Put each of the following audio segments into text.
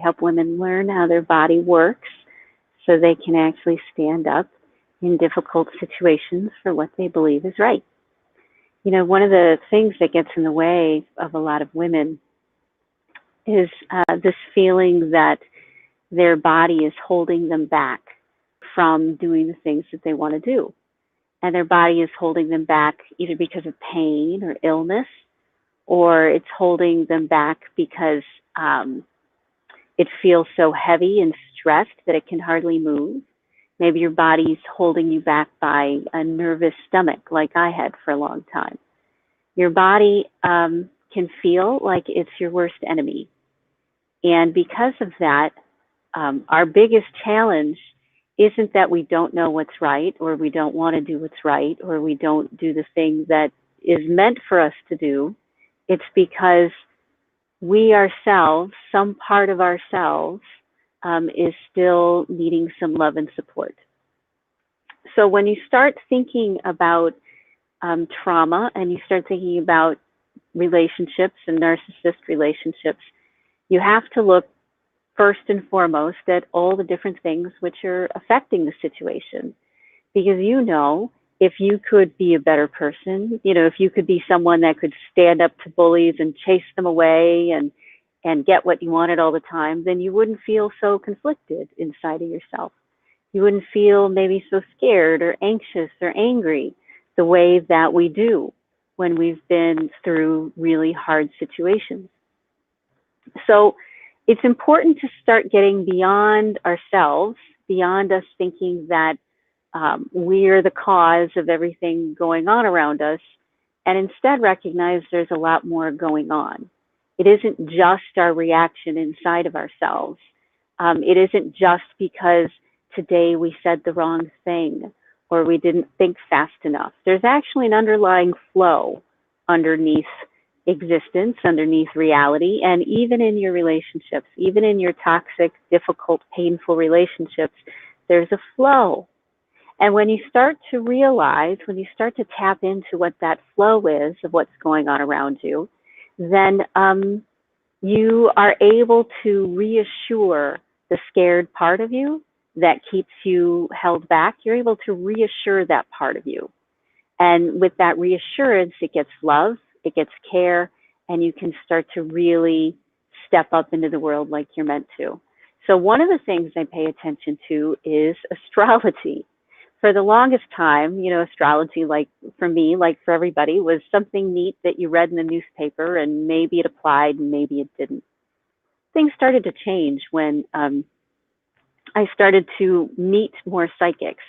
help women learn how their body works so they can actually stand up in difficult situations for what they believe is right. You know, one of the things that gets in the way of a lot of women is this feeling that their body is holding them back from doing the things that they want to do. And their body is holding them back either because of pain or illness, or it's holding them back because it feels so heavy and stressed that it can hardly move. Maybe your body's holding you back by a nervous stomach, like I had for a long time. Your body can feel like it's your worst enemy. And because of that, our biggest challenge isn't that we don't know what's right, or we don't want to do what's right, or we don't do the thing that is meant for us to do. It's because we ourselves, some part of ourselves, is still needing some love and support. So when you start thinking about trauma, and you start thinking about relationships and narcissist relationships, you have to look first and foremost at all the different things which are affecting the situation. Because you know, if you could be a better person, you know, if you could be someone that could stand up to bullies and chase them away and get what you wanted all the time, then you wouldn't feel so conflicted inside of yourself. You wouldn't feel maybe so scared or anxious or angry the way that we do when we've been through really hard situations. So it's important to start getting beyond ourselves, beyond us thinking that we're the cause of everything going on around us, and instead recognize there's a lot more going on. It isn't just our reaction inside of ourselves. It isn't just because today we said the wrong thing or we didn't think fast enough. There's actually an underlying flow underneath existence, underneath reality, and even in your relationships, even in your toxic, difficult, painful relationships, there's a flow. And when you start to realize, when you start to tap into what that flow is of what's going on around you, then you are able to reassure the scared part of you that keeps you held back. You're able to reassure that part of you. And with that reassurance, it gets love, it gets care, and you can start to really step up into the world like you're meant to. So one of the things I pay attention to is astrology. For the longest time, you know, astrology, like for me, like for everybody, was something neat that you read in the newspaper, and maybe it applied and maybe it didn't. Things started to change when I started to meet more psychics.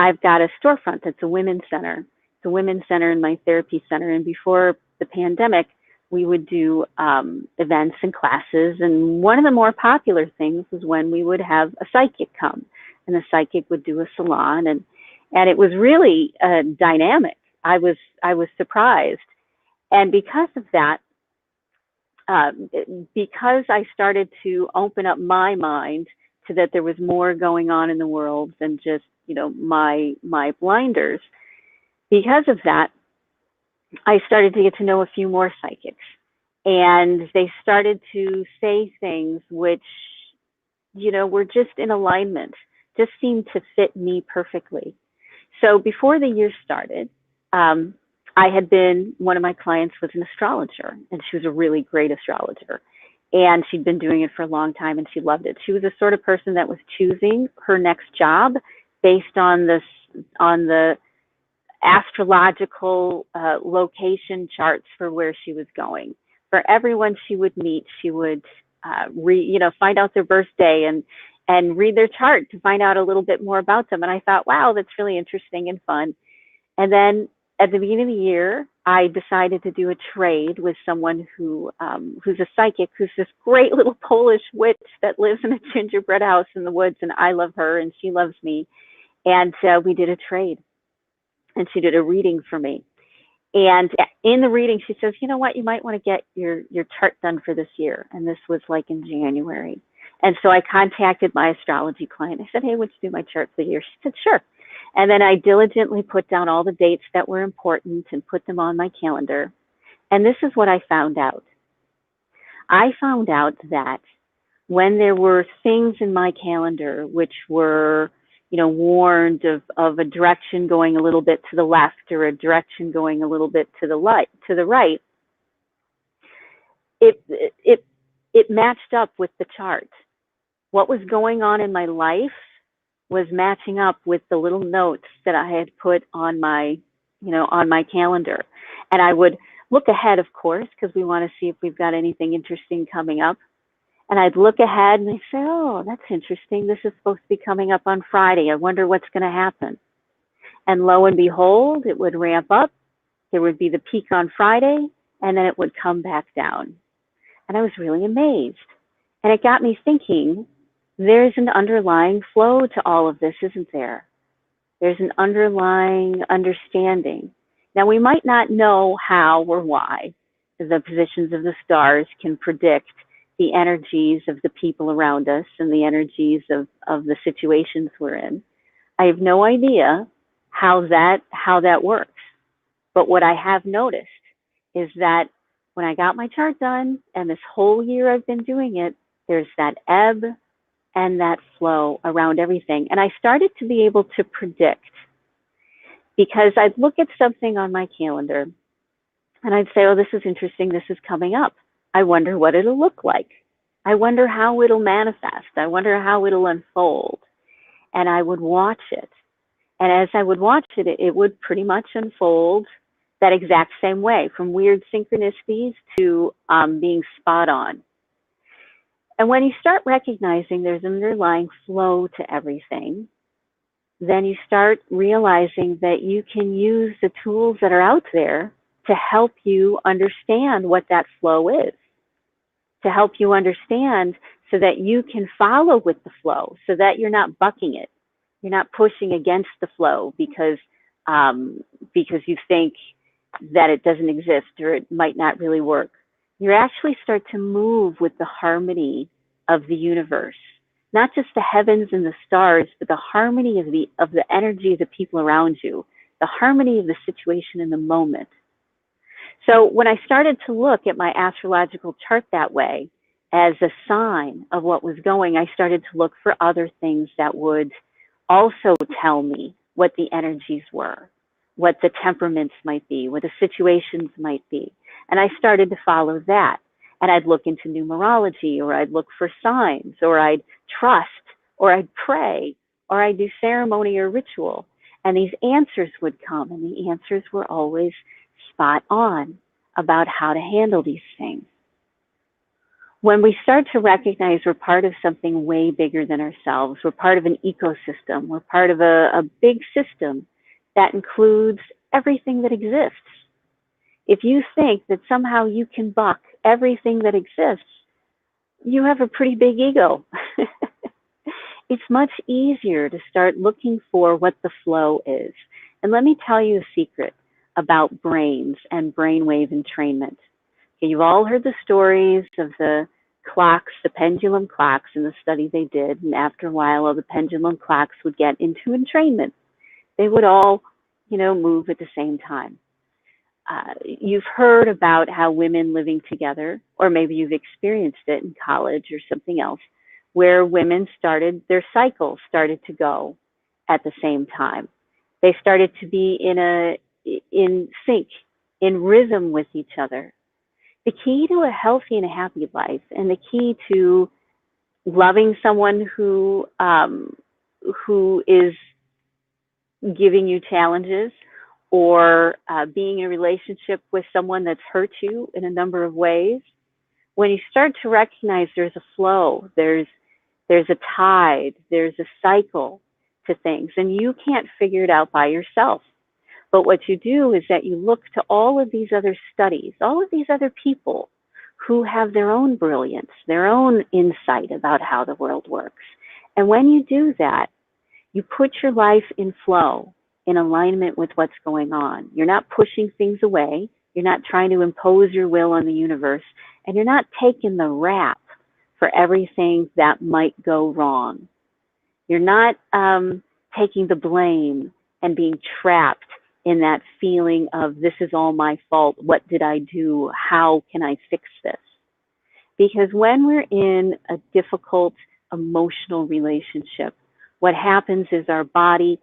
I've got a storefront that's a women's center. It's a women's center in my therapy center. And before the pandemic, we would do events and classes. And one of the more popular things was when we would have a psychic come, and the psychic would do a salon. And it was really dynamic. I was surprised. And because of that, because I started to open up my mind to that there was more going on in the world than just, you know, my blinders. Because of that, I started to get to know a few more psychics, and they started to say things which, you know, were just in alignment, just seemed to fit me perfectly. So before the year started, one of my clients was an astrologer, and she was a really great astrologer. And she'd been doing it for a long time, and she loved it. She was the sort of person that was choosing her next job based on the astrological location charts for where she was going. For everyone she would meet, she would find out their birthday and read their chart to find out a little bit more about them. And I thought, wow, that's really interesting and fun. And then at the beginning of the year, I decided to do a trade with someone who's a psychic, who's this great little Polish witch that lives in a gingerbread house in the woods, and I love her and she loves me. And we did a trade, and she did a reading for me. And in the reading, she says, you know what, you might want to get your chart done for this year. And this was like in January. And so I contacted my astrology client. I said, hey, would you do my chart for the year? She said, sure. And then I diligently put down all the dates that were important and put them on my calendar. And this is what I found out. I found out that when there were things in my calendar which were, warned of a direction going a little bit to the left or a direction going a little bit to the right, it it it matched up with the chart. What was going on in my life was matching up with the little notes that I had put on my calendar. And I would look ahead, of course, because we want to see if we've got anything interesting coming up. And I'd look ahead and I'd say, oh, that's interesting. This is supposed to be coming up on Friday. I wonder what's going to happen. And lo and behold, it would ramp up. There would be the peak on Friday, and then it would come back down. And I was really amazed. And it got me thinking, there's an underlying flow to all of this, isn't there? There's an underlying understanding. Now, we might not know how or why the positions of the stars can predict the energies of the people around us and the energies of the situations we're in. I have no idea how that works. But what I have noticed is that when I got my chart done, and this whole year I've been doing it, there's that ebb and that flow around everything. And I started to be able to predict, because I'd look at something on my calendar and I'd say, oh, this is interesting. This is coming up. I wonder what it'll look like. I wonder how it'll manifest. I wonder how it'll unfold. And I would watch it. And as I would watch it, it would pretty much unfold that exact same way, from weird synchronicities to being spot on. And when you start recognizing there's an underlying flow to everything, then you start realizing that you can use the tools that are out there to help you understand what that flow is, to help you understand so that you can follow with the flow, so that you're not bucking it. You're not pushing against the flow because you think that it doesn't exist or it might not really work. You actually start to move with the harmony of the universe, not just the heavens and the stars, but the harmony of the energy of the people around you, the harmony of the situation in the moment. So when I started to look at my astrological chart that way, as a sign of what was going, I started to look for other things that would also tell me what the energies were, what the temperaments might be, what the situations might be. And I started to follow that. And I'd look into numerology, or I'd look for signs, or I'd trust, or I'd pray, or I'd do ceremony or ritual. And these answers would come, and the answers were always spot on about how to handle these things. When we start to recognize we're part of something way bigger than ourselves, we're part of an ecosystem, we're part of a big system that includes everything that exists. If you think that somehow you can buck everything that exists, you have a pretty big ego. It's much easier to start looking for what the flow is. And let me tell you a secret about brains and brainwave entrainment. Okay, you've all heard the stories of the clocks, the pendulum clocks in the study they did. And after a while, all the pendulum clocks would get into entrainment. They would all, move at the same time. You've heard about how women living together, or maybe you've experienced it in college or something else, where women their cycles started to go at the same time. They started to be in sync, in rhythm with each other. The key to a healthy and a happy life, and the key to loving someone who is giving you challenges, or being in a relationship with someone that's hurt you in a number of ways, when you start to recognize there's a flow, there's a tide, there's a cycle to things, and you can't figure it out by yourself. But what you do is that you look to all of these other studies, all of these other people who have their own brilliance, their own insight about how the world works. And when you do that, you put your life in flow, in alignment with what's going on. You're not pushing things away. You're not trying to impose your will on the universe. And you're not taking the rap for everything that might go wrong. You're not taking the blame and being trapped in that feeling of, this is all my fault. What did I do? How can I fix this? Because when we're in a difficult emotional relationship, what happens is our body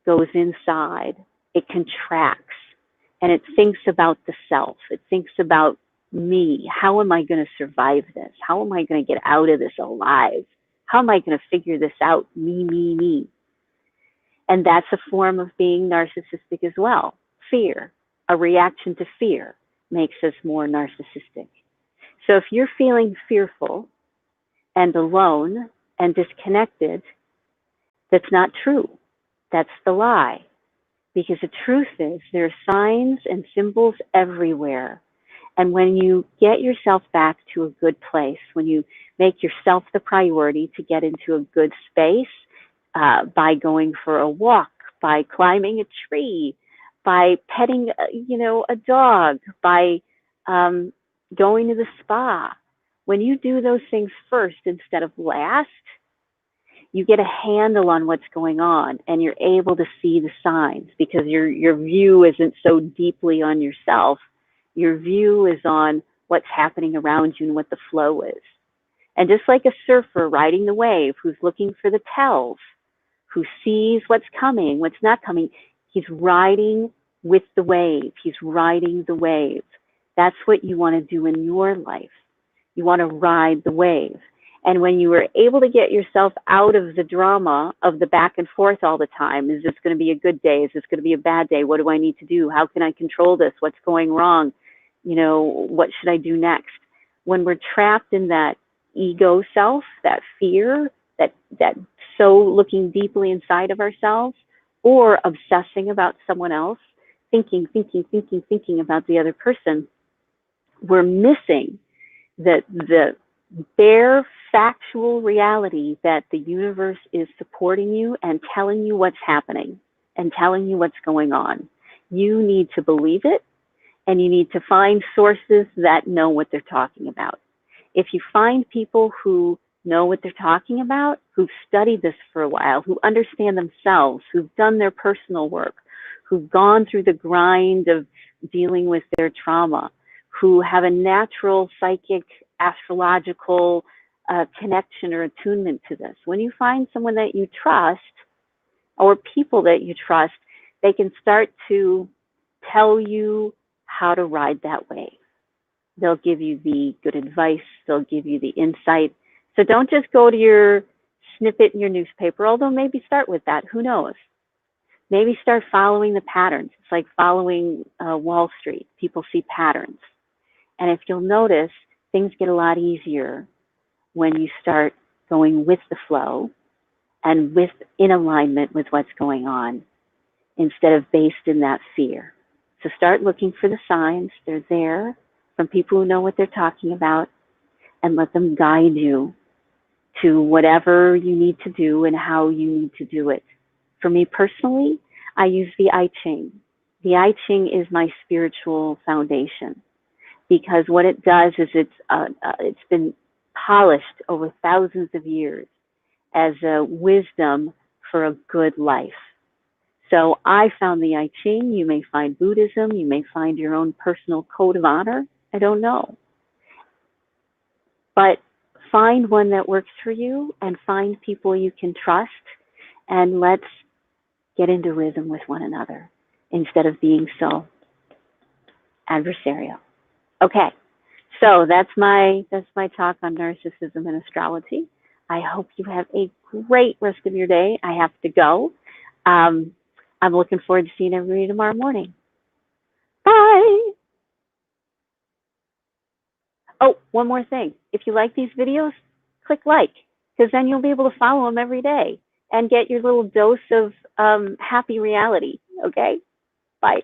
goes inside, it contracts, and it thinks about the self. It thinks about me. How am I going to survive this? How am I going to get out of this alive? How am I going to figure this out? Me, me, me. And that's a form of being narcissistic as well. Fear, a reaction to fear, makes us more narcissistic. So if you're feeling fearful and alone and disconnected, that's not true. That's the lie. Because the truth is there are signs and symbols everywhere. And when you get yourself back to a good place, when you make yourself the priority to get into a good space, by going for a walk, by climbing a tree, by petting, a dog, by going to the spa. When you do those things first instead of last, you get a handle on what's going on and you're able to see the signs because your view isn't so deeply on yourself. Your view is on what's happening around you and what the flow is. And just like a surfer riding the wave who's looking for the tells, who sees what's coming, what's not coming, he's riding with the wave. He's riding the wave. That's what you want to do in your life. You want to ride the wave. And when you are able to get yourself out of the drama of the back and forth all the time, is this going to be a good day? Is this going to be a bad day? What do I need to do? How can I control this? What's going wrong? What should I do next? When we're trapped in that ego self, that fear, that so looking deeply inside of ourselves, or obsessing about someone else, thinking about the other person, we're missing the bare factual reality that the universe is supporting you and telling you what's happening and telling you what's going on. You need to believe it, and you need to find sources that know what they're talking about. If you find people who know what they're talking about, who've studied this for a while, who understand themselves, who've done their personal work, who've gone through the grind of dealing with their trauma, who have a natural psychic, astrological connection or attunement to this. When you find someone that you trust, or people that you trust, they can start to tell you how to ride that wave. They'll give you the good advice. They'll give you the insight. So don't just go to your snippet in your newspaper, although maybe start with that. Who knows? Maybe start following the patterns. It's like following Wall Street. People see patterns. And if you'll notice, things get a lot easier when you start going with the flow and in alignment with what's going on instead of based in that fear. So start looking for the signs. They're there from people who know what they're talking about, and let them guide you to whatever you need to do and how you need to do it. For me personally, I use the I Ching. The I Ching is my spiritual foundation because what it does is it's been polished over thousands of years as a wisdom for a good life. So I found the I Ching. You may find Buddhism. You may find your own personal code of honor. I don't know. But find one that works for you and find people you can trust, and let's get into rhythm with one another instead of being so adversarial. Okay, so that's my talk on narcissism and astrology. I hope you have a great rest of your day. I have to go. I'm looking forward to seeing everybody tomorrow morning. Bye. Oh, one more thing. If you like these videos, click like, because then you'll be able to follow them every day and get your little dose of happy reality. Okay? Bye.